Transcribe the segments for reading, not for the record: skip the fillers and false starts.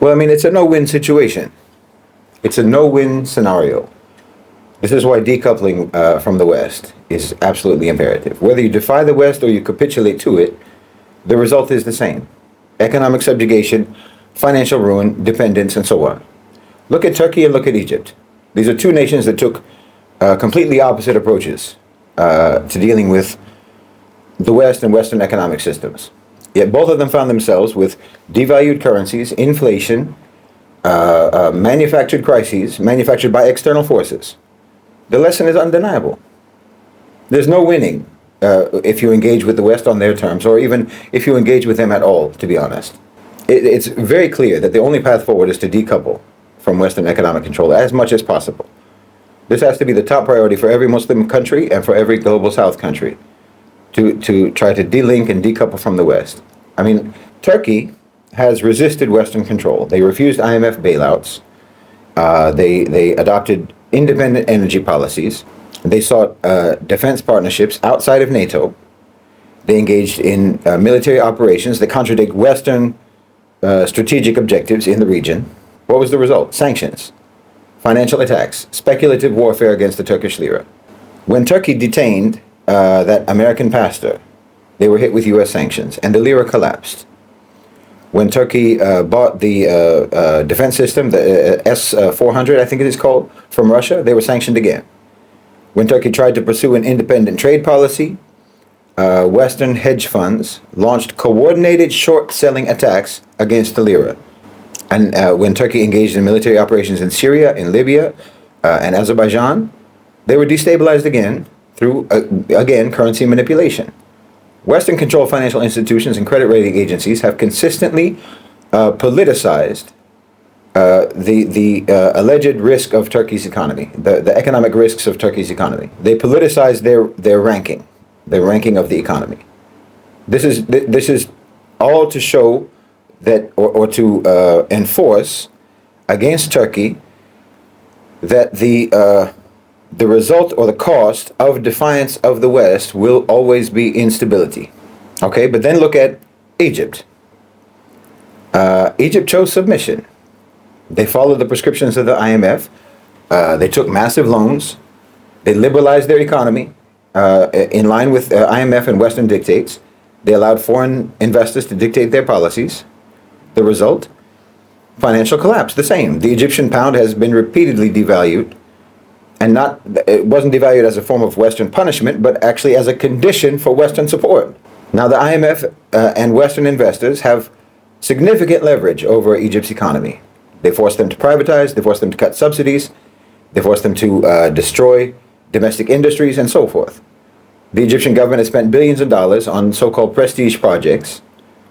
Well, I mean, it's a no-win situation. It's a no-win scenario. This is why decoupling from the West is absolutely imperative. Whether you defy the West or you capitulate to it, the result is the same. Economic subjugation, financial ruin, dependence, and so on. Look at Turkey and look at Egypt. These are two nations that took completely opposite approaches to dealing with the West and Western economic systems. Yet both of them found themselves with devalued currencies, inflation, manufactured crises, manufactured by external forces. The lesson is undeniable. There's no winning if you engage with the West on their terms, or even if you engage with them at all, to be honest. It's very clear that the only path forward is to decouple from Western economic control as much as possible. This has to be the top priority for every Muslim country and for every global South country, to try to delink and decouple from the West. I mean, Turkey has resisted Western control. They refused IMF bailouts. They adopted independent energy policies. They sought defense partnerships outside of NATO. They engaged in military operations that contradict Western strategic objectives in the region. What was the result? Sanctions, financial attacks, speculative warfare against the Turkish lira. When Turkey detained that American pastor, they were hit with U.S. sanctions, and the lira collapsed. When Turkey bought the defense system, the S-400, I think it is called, from Russia, they were sanctioned again. When Turkey tried to pursue an independent trade policy, Western hedge funds launched coordinated short-selling attacks against the lira. And when Turkey engaged in military operations in Syria, in Libya, and Azerbaijan, they were destabilized again through, again, currency manipulation. Western-controlled financial institutions and credit rating agencies have consistently politicized the alleged risk of Turkey's economy, the economic risks of Turkey's economy. They politicized their ranking of the economy. This is all to show that, or to enforce against Turkey that the result or the cost of defiance of the West will always be instability. Okay, but then look at Egypt. Egypt chose submission. They followed the prescriptions of the IMF. They took massive loans. They liberalized their economy in line with IMF and Western dictates. They allowed foreign investors to dictate their policies. The result? Financial collapse. The same. The Egyptian pound has been repeatedly devalued. And it wasn't devalued as a form of Western punishment, but actually as a condition for Western support. Now, the IMF and Western investors have significant leverage over Egypt's economy. They forced them to privatize, they forced them to cut subsidies, they forced them to destroy domestic industries, and so forth. The Egyptian government has spent billions of dollars on so-called prestige projects,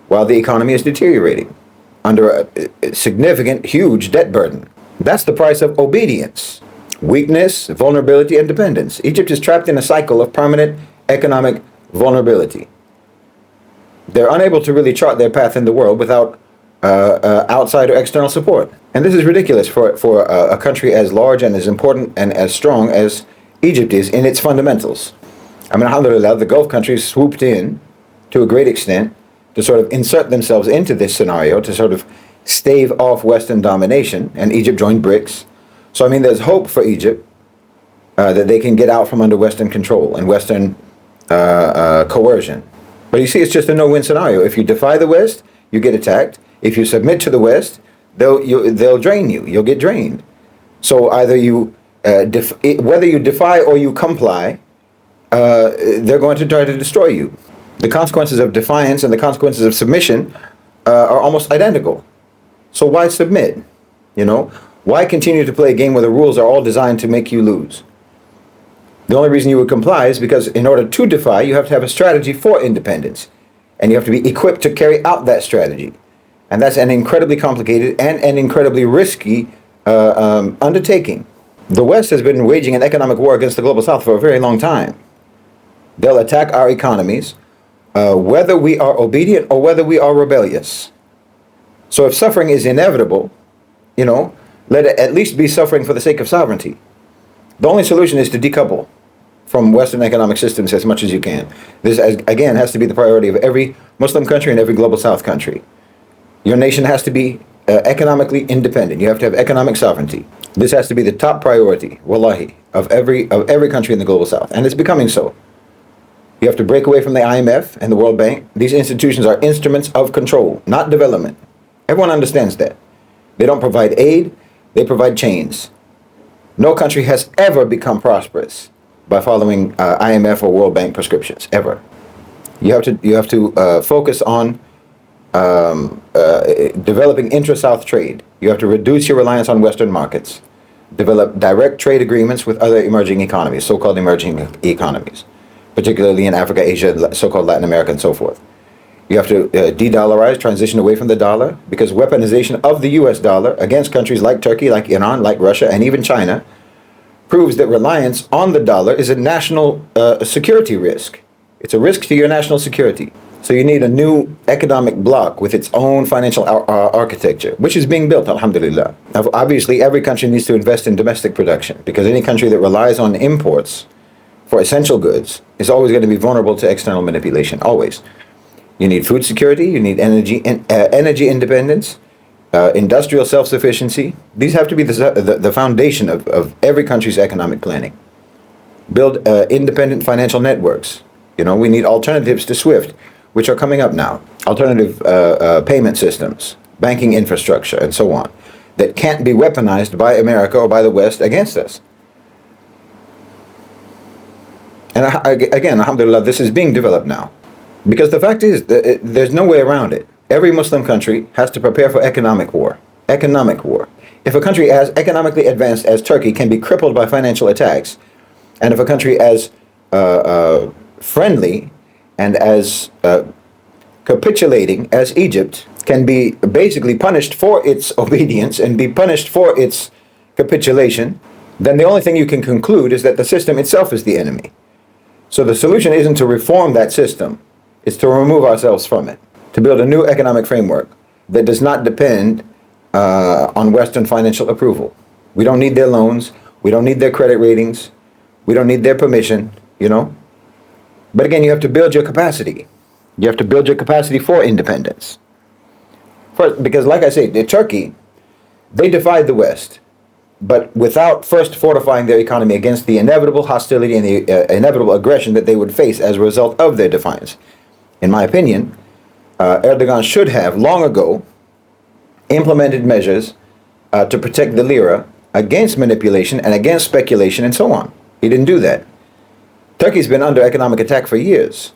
while the economy is deteriorating under a significant, huge debt burden. That's the price of obedience. Weakness, vulnerability, and dependence. Egypt is trapped in a cycle of permanent economic vulnerability. They're unable to really chart their path in the world without outside or external support. And this is ridiculous for a country as large and as important and as strong as Egypt is in its fundamentals. I mean, alhamdulillah, the Gulf countries swooped in to a great extent to sort of insert themselves into this scenario, to sort of stave off Western domination, and Egypt joined BRICS. So, I mean, there's hope for Egypt that they can get out from under Western control and Western coercion. But you see, it's just a no-win scenario. If you defy the West, you get attacked. If you submit to the West, they'll drain you. You'll get drained. So either you, whether you defy or you comply, they're going to try to destroy you. The consequences of defiance and the consequences of submission are almost identical. So why submit? You know? Why continue to play a game where the rules are all designed to make you lose? The only reason you would comply is because in order to defy, you have to have a strategy for independence. And you have to be equipped to carry out that strategy. And that's an incredibly complicated and an incredibly risky undertaking. The West has been waging an economic war against the global South for a very long time. They'll attack our economies, whether we are obedient or whether we are rebellious. So if suffering is inevitable, you know, let it at least be suffering for the sake of sovereignty. The only solution is to decouple from Western economic systems as much as you can. This, again, has to be the priority of every Muslim country and every global South country. Your nation has to be economically independent. You have to have economic sovereignty. This has to be the top priority, wallahi, of every country in the global south, and it's becoming so. You have to break away from the IMF and the World Bank. These institutions are instruments of control, not development. Everyone understands that. They don't provide aid, they provide chains. No country has ever become prosperous by following IMF or World Bank prescriptions, ever. You have to focus on developing intra-South trade. You have to reduce your reliance on Western markets. Develop direct trade agreements with other emerging economies, so-called emerging economies, particularly in Africa, Asia, so-called Latin America, and so forth. You have to de-dollarize, transition away from the dollar, because weaponization of the US dollar against countries like Turkey, like Iran, like Russia, and even China proves that reliance on the dollar is a national security risk. It's a risk to your national security. So you need a new economic bloc with its own financial architecture, which is being built, alhamdulillah. Now, obviously, every country needs to invest in domestic production, because any country that relies on imports for essential goods is always going to be vulnerable to external manipulation, always. You need food security, you need energy independence, industrial self-sufficiency. These have to be the foundation of every country's economic planning. Build independent financial networks. We need alternatives to SWIFT, which are coming up now. Alternative payment systems, banking infrastructure, and so on, that can't be weaponized by America or by the West against us. And again, alhamdulillah, this is being developed now. Because the fact is, there's no way around it. Every Muslim country has to prepare for economic war. Economic war. If a country as economically advanced as Turkey can be crippled by financial attacks, and if a country as friendly and as capitulating as Egypt can be basically punished for its obedience and be punished for its capitulation, then the only thing you can conclude is that the system itself is the enemy. So the solution isn't to reform that system. It's to remove ourselves from it, to build a new economic framework that does not depend on Western financial approval. We don't need their loans. We don't need their credit ratings. We don't need their permission, But again, you have to build your capacity. You have to build your capacity for independence. First, because like I say, Turkey, they defied the West, but without first fortifying their economy against the inevitable hostility and the inevitable aggression that they would face as a result of their defiance. In my opinion, Erdogan should have long ago implemented measures to protect the lira against manipulation and against speculation and so on. He didn't do that. Turkey's been under economic attack for years.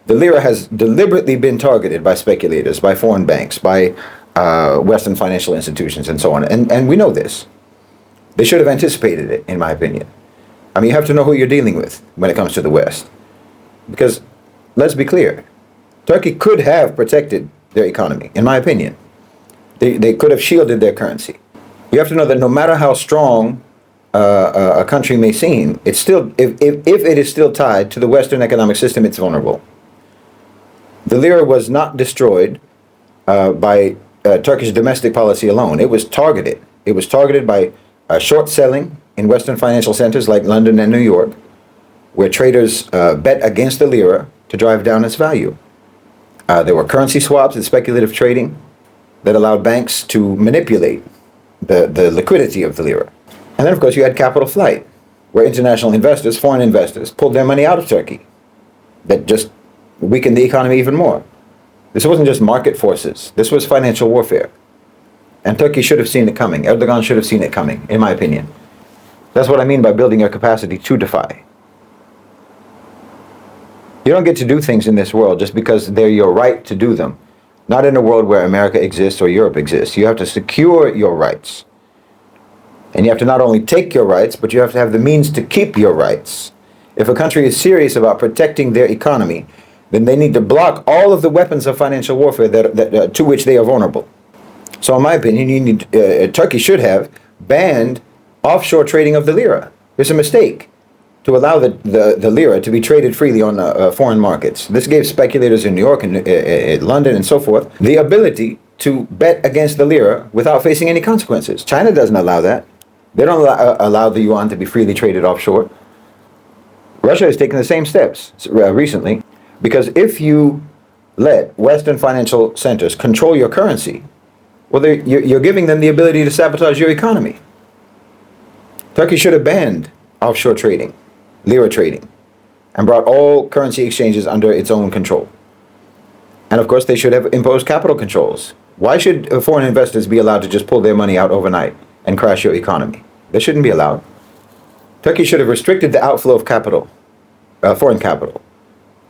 The lira has deliberately been targeted by speculators, by foreign banks, by Western financial institutions and so on. And we know this. They should have anticipated it, in my opinion. I mean, you have to know who you're dealing with when it comes to the West. Because, let's be clear, Turkey could have protected their economy, in my opinion. They could have shielded their currency. You have to know that no matter how strong a country may seem, it's still, if it is still tied to the Western economic system, it's vulnerable. The lira was not destroyed by Turkish domestic policy alone. It was targeted. It was targeted by short selling in Western financial centers like London and New York, where traders bet against the lira to drive down its value. There were currency swaps and speculative trading that allowed banks to manipulate the liquidity of the lira. And then, of course, you had capital flight, where international investors, foreign investors, pulled their money out of Turkey. That just weakened the economy even more. This wasn't just market forces. This was financial warfare. And Turkey should have seen it coming. Erdogan should have seen it coming, in my opinion. That's what I mean by building your capacity to defy. You don't get to do things in this world just because they're your right to do them. Not in a world where America exists or Europe exists. You have to secure your rights. And you have to not only take your rights, but you have to have the means to keep your rights. If a country is serious about protecting their economy, then they need to block all of the weapons of financial warfare to which they are vulnerable. So in my opinion, Turkey should have banned offshore trading of the lira. It's a mistake to allow the lira to be traded freely on foreign markets. This gave speculators in New York and London and so forth the ability to bet against the lira without facing any consequences. China doesn't allow that. They don't allow the yuan to be freely traded offshore. Russia has taken the same steps recently, because if you let Western financial centers control your currency, Well, you're giving them the ability to sabotage your economy. Turkey should have banned offshore trading, lira trading, and brought all currency exchanges under its own control. And of course, they should have imposed capital controls. Why should foreign investors be allowed to just pull their money out overnight and crash your economy? They shouldn't be allowed. Turkey should have restricted the outflow of capital, foreign capital,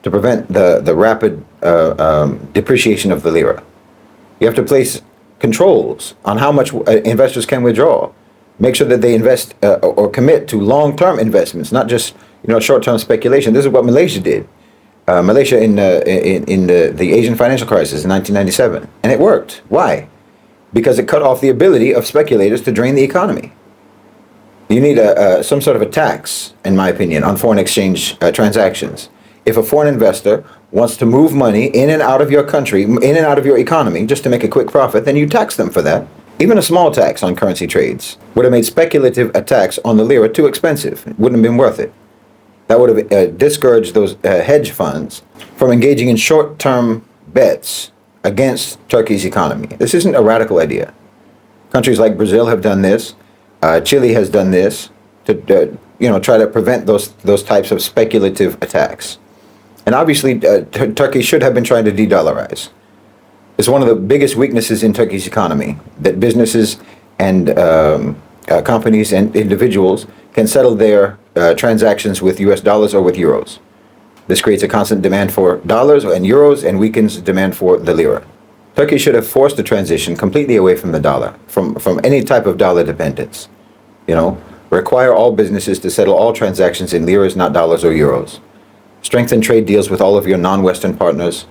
to prevent the rapid depreciation of the lira. You have to place controls on how much investors can withdraw. Make sure that they invest or commit to long-term investments, not just short-term speculation. This is what Malaysia did. Malaysia in the Asian financial crisis in 1997, and it worked. Why? Because it cut off the ability of speculators to drain the economy. You need some sort of a tax, in my opinion, on foreign exchange transactions. If a foreign investor wants to move money in and out of your country, in and out of your economy, just to make a quick profit, then you tax them for that. Even a small tax on currency trades would have made speculative attacks on the lira too expensive. It wouldn't have been worth it. That would have discouraged those hedge funds from engaging in short-term bets against Turkey's economy. This isn't a radical idea. Countries like Brazil have done this. Chile has done this to try to prevent those types of speculative attacks. And obviously, Turkey should have been trying to de-dollarize. It's one of the biggest weaknesses in Turkey's economy, that businesses and companies and individuals can settle their transactions with US dollars or with euros. This creates a constant demand for dollars and euros and weakens demand for the lira. Turkey should have forced the transition completely away from the dollar, from any type of dollar dependence. Require all businesses to settle all transactions in liras, not dollars or euros. Strengthen trade deals with all of your non-Western partners.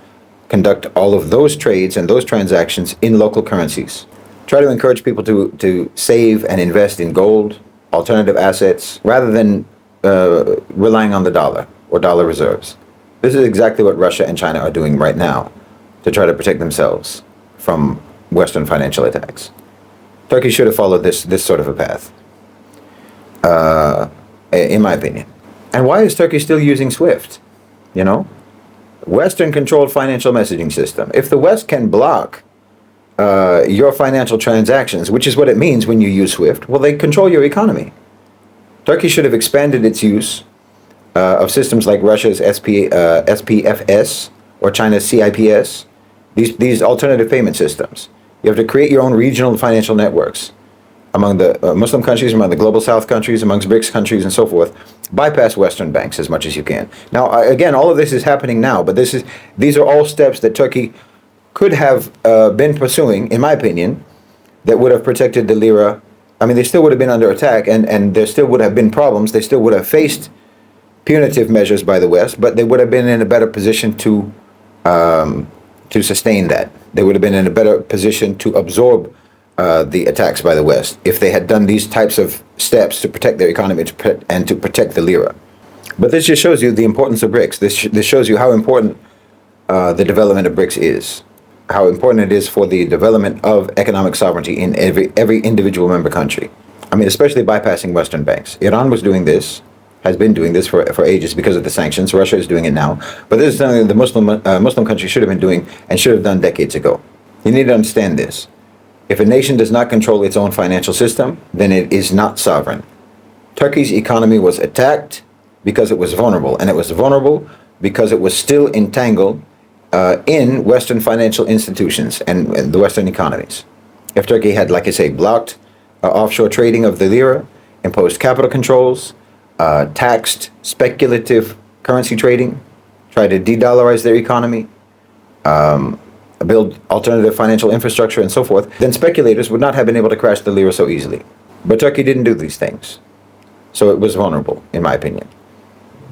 Conduct all of those trades and those transactions in local currencies. Try to encourage people to save and invest in gold, alternative assets, rather than relying on the dollar or dollar reserves. This is exactly what Russia and China are doing right now to try to protect themselves from Western financial attacks. Turkey should have followed this sort of a path, in my opinion. And why is Turkey still using SWIFT? Western-controlled financial messaging system. If the West can block your financial transactions, which is what it means when you use SWIFT, well, they control your economy. Turkey should have expanded its use of systems like Russia's SPFS or China's CIPS, these alternative payment systems. You have to create your own regional financial networks among the Muslim countries, among the global South countries, amongst BRICS countries, and so forth. Bypass Western banks as much as you can. Now, again, all of this is happening now, but these are all steps that Turkey could have been pursuing, in my opinion, that would have protected the lira. I mean, they still would have been under attack, and there still would have been problems. They still would have faced punitive measures by the West, but they would have been in a better position to sustain that. They would have been in a better position to absorb the attacks by the West if they had done these types of steps to protect their economy and to protect the lira. But this just shows you the importance of BRICS. This shows you how important the development of BRICS is, how important it is for the development of economic sovereignty in every individual member country. I mean, especially bypassing Western banks. Iran was doing this, has been doing this for ages because of the sanctions. Russia is doing it now. But this is something the Muslim countries should have been doing and should have done decades ago. You need to understand this. If a nation does not control its own financial system, then it is not sovereign. Turkey's economy was attacked because it was vulnerable, and it was vulnerable because it was still entangled in Western financial institutions and the Western economies. If Turkey had, like I say, blocked offshore trading of the lira, imposed capital controls, taxed speculative currency trading, tried to de-dollarize their economy, build alternative financial infrastructure and so forth, then speculators would not have been able to crash the lira so easily. But Turkey didn't do these things. So it was vulnerable, in my opinion.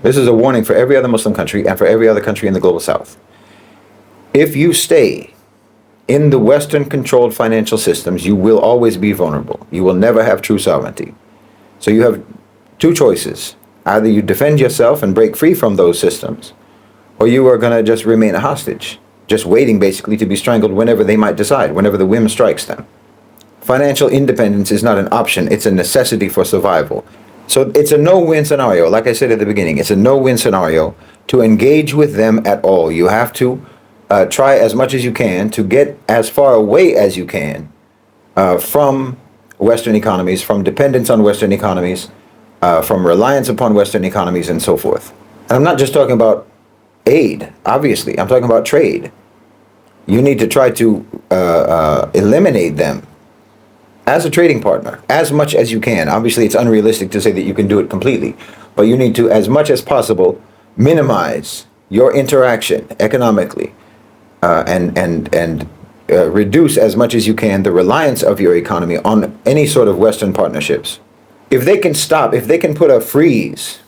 This is a warning for every other Muslim country and for every other country in the global South. If you stay in the Western-controlled financial systems, you will always be vulnerable. You will never have true sovereignty. So you have two choices. Either you defend yourself and break free from those systems, or you are going to just remain a hostage, just waiting basically to be strangled whenever they might decide, whenever the whim strikes them. Financial independence is not an option, it's a necessity for survival. So it's a no-win scenario. Like I said at the beginning, it's a no-win scenario to engage with them at all. You have to try as much as you can to get as far away as you can from Western economies, from dependence on Western economies, from reliance upon Western economies, and so forth. And I'm not just talking about aid, obviously. I'm talking about trade. You need to try to eliminate them as a trading partner as much as you can. Obviously, it's unrealistic to say that you can do it completely, but you need to, as much as possible, minimize your interaction economically, and reduce as much as you can the reliance of your economy on any sort of Western partnerships. If they can stop, if they can put a freeze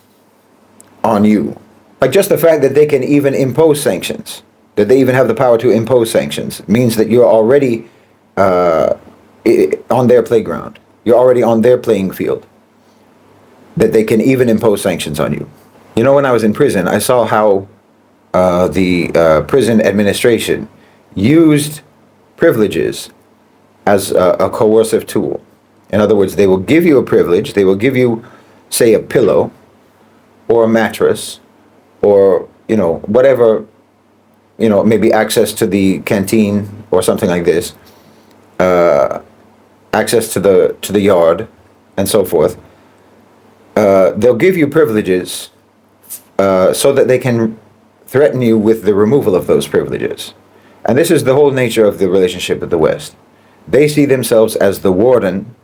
on you, like just the fact that they can even impose sanctions, that they even have the power to impose sanctions, means that you're already on their playground. You're already on their playing field. That they can even impose sanctions on you. You know, when I was in prison, I saw how the prison administration used privileges as a coercive tool. In other words, they will give you a privilege. They will give you, say, a pillow or a mattress or, whatever, maybe access to the canteen or something like this, access to the yard and so forth. They'll give you privileges so that they can threaten you with the removal of those privileges. And this is the whole nature of the relationship with the West. They see themselves as the warden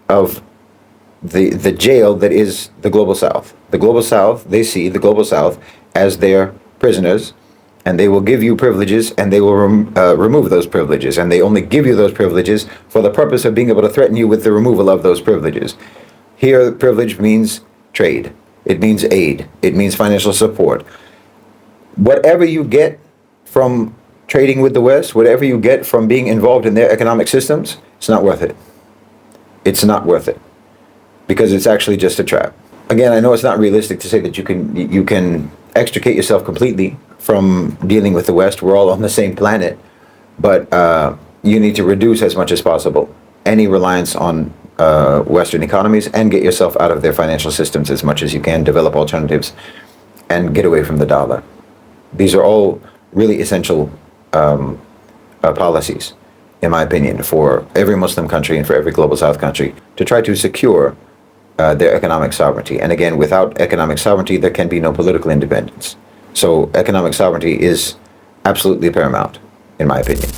of the jail that is the Global South. The Global South, they see the Global South as their prisoners, and they will give you privileges, and they will remove those privileges, and they only give you those privileges for the purpose of being able to threaten you with the removal of those privileges. Here, privilege means trade. It means aid. It means financial support. Whatever you get from trading with the West, whatever you get from being involved in their economic systems, it's not worth it. It's not worth it, because it's actually just a trap. Again, I know it's not realistic to say that you can extricate yourself completely from dealing with the West. We're all on the same planet, but you need to reduce as much as possible any reliance on Western economies and get yourself out of their financial systems as much as you can, develop alternatives, and get away from the dollar. These are all really essential policies, in my opinion, for every Muslim country and for every Global South country to try to secure their economic sovereignty. And again, without economic sovereignty, there can be no political independence. So economic sovereignty is absolutely paramount, in my opinion.